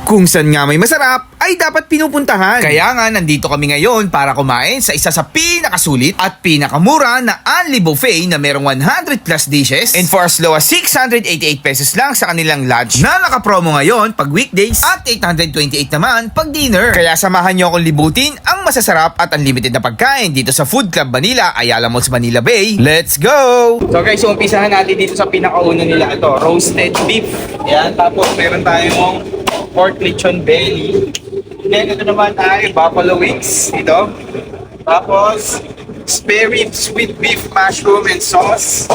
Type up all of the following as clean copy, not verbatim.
Kung saan nga may masarap, ay dapat pinupuntahan. Kaya nga, nandito kami ngayon para kumain sa isa sa pinakasulit at pinakamura na Unli Buffet na merong 100 plus dishes and for as low as 688 pesos lang sa kanilang lunch na nakapromo ngayon pag weekdays at 828 naman pag dinner. Kaya samahan nyo akong libutin ang masasarap at unlimited na pagkain dito sa Food Club Manila, Ayala Malls, Manila Bay. Let's go! So guys, umpisahan natin dito sa pinakauna nila. Ito, roasted beef. Yan, tapos meron tayong pork lechon belly. Then ito naman ay buffalo wings. Ito. Tapos spare ribs with beef, mushroom, and sauce.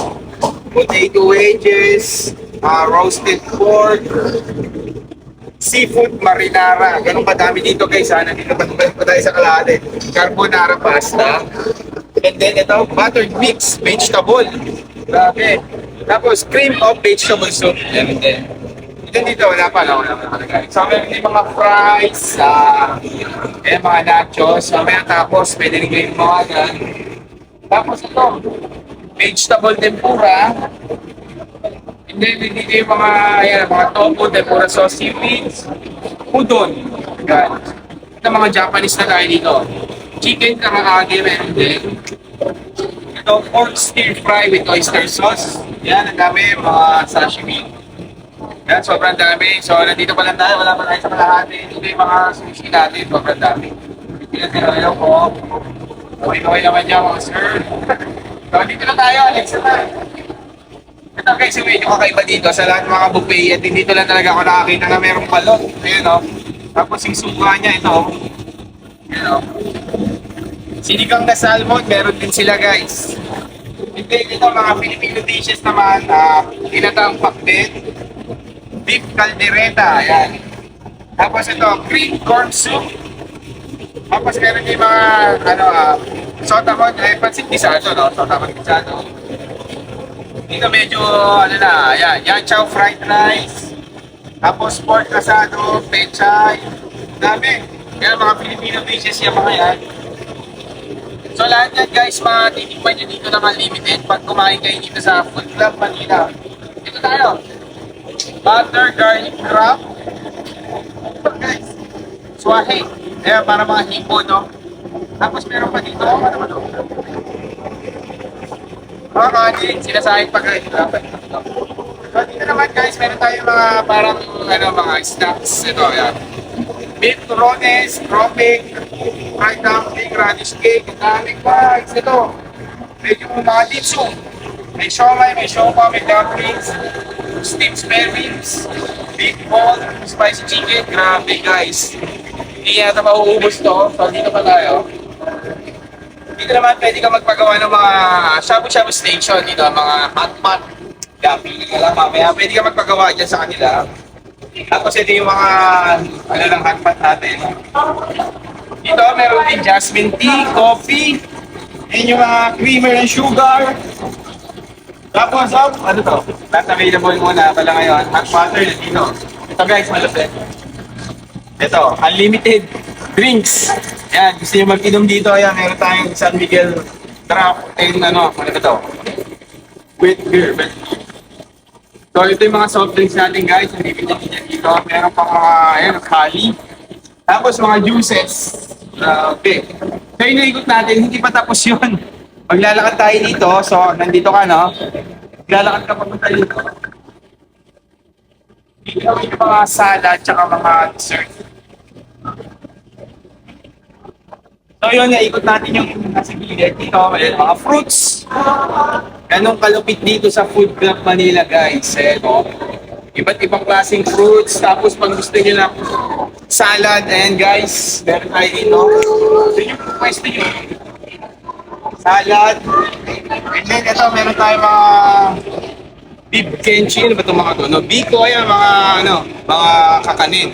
Potato wedges. Roasted pork. Seafood marinara. Ganun kadami dito guys. Nandito pa tayo sa kalahati. Carbonara pasta. And then ito, buttered mix vegetable. Grabe. Tapos cream of vegetable soup. And then dito, wala pa nakalagay. So, meron din mga fries, mga nachos. Tapos, pwede rin kayo mga gan. Tapos ito, vegetable tempura. And then, dito yung mga tofu, tempura sauce, seaweeds, udon. Gan. Ito mga Japanese na tayo dito. Chicken karaage, meron din. Ito, pork stir fry with oyster sauce. Yan, ang dami, mga sashimi. Yan, sobrang dami. So, nandito pa lang tayo. Wala pa tayo sa kalahati. Ito yung mga sushi natin. Sobrang dami. Pinatirayo ko. Okay naman niya mga sir. So, dito na tayo. Next na tayo. Ito guys, yung medyo kakaiba dito sa lahat ng mga buffet. At dito lang talaga ako nakakita na merong balot. Ayan o. Tapos yung suka niya, ito. Ayan o. Sinigang na salmon, meron din sila guys. Ito mga Filipino dishes naman. Tinatang pakbet. Beef caldereta, ayan. Tapos ito, cream corn soup. Tapos meron yung mga, sotamon, pansit disado, no? Sotamon disado. Dito medyo, ayan, yan chow fried rice. Tapos pork asado, pechay. Dami. Yan mga Filipino dishes yung mga yan. So lahat yan guys, matitikman nyo dito ng unlimited pag kumain kayo dito sa Food Club Manila. Dito tayo. Butter garlic wrap. Guys, swahe. Ayan, para mga hipo, no? Tapos meron pa dito. Ano naman, no? Kanin. Sinasahid pa guys. So, dito naman guys, meron tayong mga parang, mga snacks. Ito, ayan. Beef rones, tropic, fried dumpling, radish cake. Ang daming guys. Ito. Medyo mga ditso. May siomay, may siopa, may dumplings. Steamed spare ribs, beef ball, spicy chicken. Grabe guys. Hindi yata mauubos to. So dito pa tayo. Dito naman pwede ka magpagawa ng mga shabu-shabu station. Dito mga hot pot. Pili ka lang mamaya. Pwede ka magpagawa dyan sa kanila. Tapos ito yung mga hot pot natin. Dito meron din jasmine tea, coffee. Yan yung mga creamer and sugar. Tapos, ano to? Not available muna pala ngayon. Hot water na dito. Ito guys, malupit. Ito, unlimited drinks. Yan, gusto nyo mag-inom dito. Ayan, meron tayong San Miguel draft. Ano ba to? With beer. So, ito yung mga soft drinks natin guys. Hindi pinagigyan dito. Meron pang mga, kali. Tapos, mga juices. Okay. So, yung naikot natin, hindi pa tapos yun. Maglalakad tayo dito, so nandito ka, no? Maglalakad ka papunta dito. Dito yung mga salad, tsaka mga dessert. So yun, naikot natin yung nasa gilid. Dito, mga fruits. Ganong kalupit dito sa Food Club Manila, guys. No? Iba't ibang klaseng fruits. Tapos pag gusto nyo na salad, ayan guys, meron tayo dito. So yung pwesto nyo. Salad. And then ito, meron tayo mga beef kimchi. Ano ba itong mga to? No, biko, ayan, mga kakanin.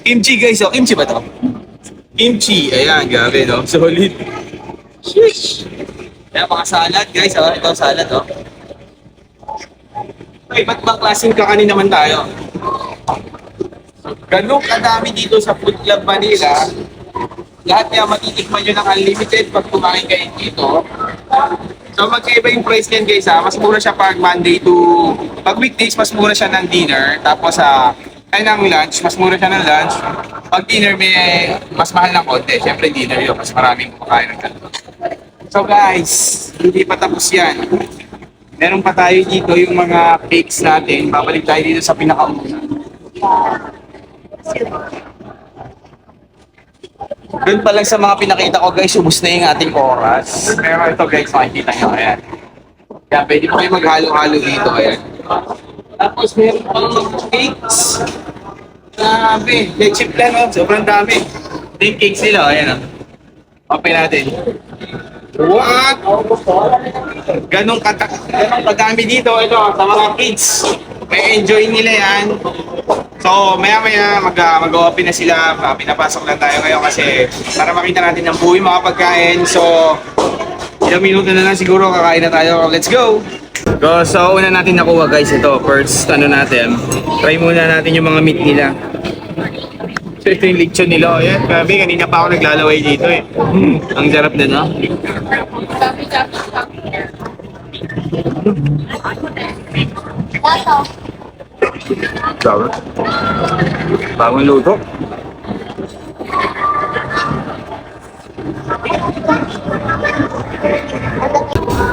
Kimchi guys, kimchi ba to? Kimchi, ayan, grabe, no? Solid. Sheesh. Ayan, mga salad guys, ito salad, So, iba't ibang klaseng kakanin naman tayo. So, ganun kadami dito sa Food Club Manila. Lahat kaya matitikman nyo ng unlimited pag kumain kayo dito. So magkaiba yung price niyan guys. Mas mura siya pag Monday to... Pag weekdays, mas mura siya ng dinner. Tapos ay ng lunch, mas mura siya ng lunch. Pag dinner, may mas mahal ng konti. Siyempre, dinner yun, mas maraming kumakain ng ganun. So guys, hindi pa tapos yan. Meron pa tayo dito yung mga cakes natin. Babalik tayo dito sa pinakauna. Doon pa lang sa mga pinakita ko guys, ubus na yung ating oras. Pero ito guys, makikita nyo, ayan. Kaya pwede pa kayo maghalo-halo dito, ayan. Tapos meron pang cakes. Grabe, leche plan, oh. Sobrang dami. Ito yung cakes nila, ayan. Open natin. What? Ganong kadami dito, ito, sa mga kids. May enjoy nila yan. So, maya-maya mag-open na sila. Pinapasok lang tayo ngayon kasi para makita natin ang buhay mga pagkain. So, ilang minuto na lang siguro kakain na tayo. Let's go! So, una natin nakuha guys ito. First, ano natin. Try muna natin yung mga meat nila. So, ito yung lechon nila. Ayan, grabe. Kanina pa ako naglalaway dito eh. Ang sarap din, no? Sarap. Bagong luto.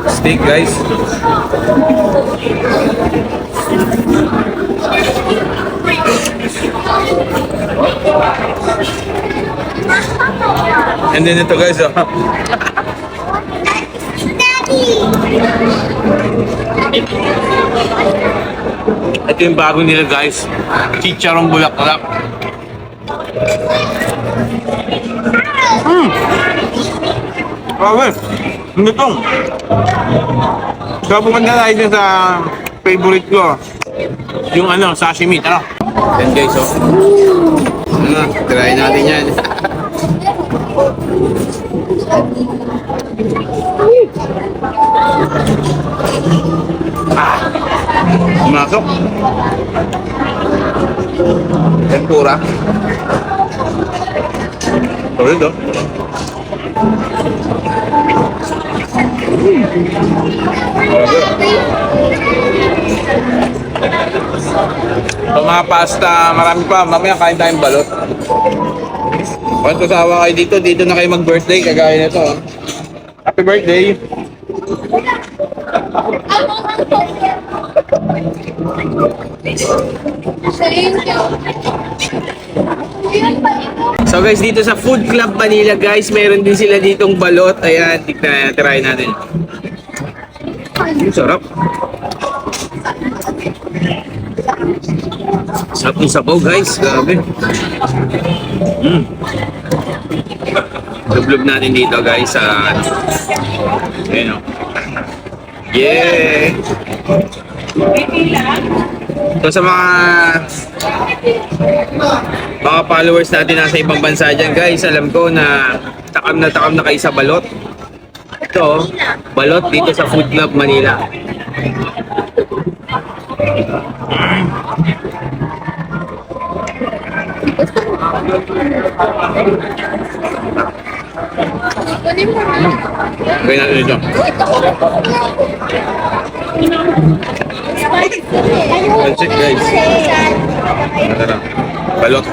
Steak guys. And then ito guys, oh. Ito yung bago nila guys. Chicharong bulaklak. Grabe. Ang gutong. So pumunta tayo dun sa favorite ko. Yung ano, sashimi. Tara. Yan guys, oh. Try natin yan. Masok. Tempura. Solid, oh. So mga pasta, marami pa. Mamaya kain tayong balot. Kung kasawa kayo dito na kayo mag-birthday, kagaya nito. Oh. Happy birthday! So guys, dito sa Food Club Manila guys, meron din sila ditong balot. Ayan, try natin. Sarap. Sarap ng sabaw guys, grabe. Lublog natin dito guys sa ayan, oh. Yeah! So sa mga followers natin nasa ibang bansa dyan guys, alam ko na takam na kayo sa balot. Ito, balot dito sa Food Club Manila. Okay natin ito. That's it guys. Tara. Balot.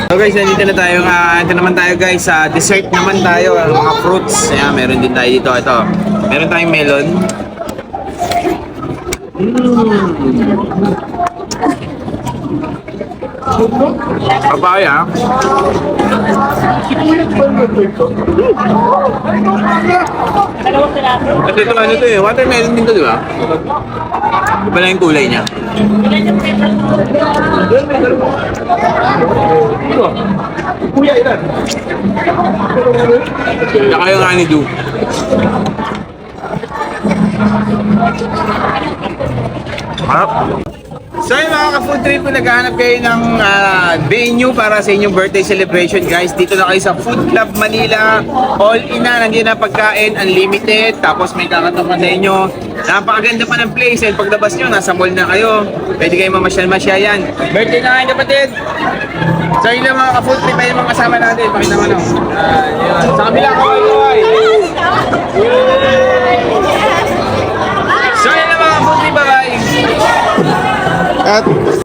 So guys, nandito na tayo. Ito naman tayo guys. Dessert naman tayo. Mga fruits. Ayan, meron din tayo dito. Ito. Meron tayong melon. Papaya. Kasi ito ano to eh, watermelon din to, di ba? Iba lang yung kulay niya. Saka yung honeydew. Harap. So yung mga ka-food trip, kung naghahanap kayo ng venue para sa inyong birthday celebration guys, dito na kayo sa Food Club Manila. All in na, nandiyan na pagkain, unlimited, tapos may kakatapan sa inyo. Napakaganda pa ng place, and paglabas nyo, nasa mall na kayo. Pwede kayo mamasyal-masyayan. Birthday na kayo kapatid! So yun lang mga ka-food trip, ay yung mga kasama natin, pakita mo no. Sa kabila, kaway-kaway! Shoutout.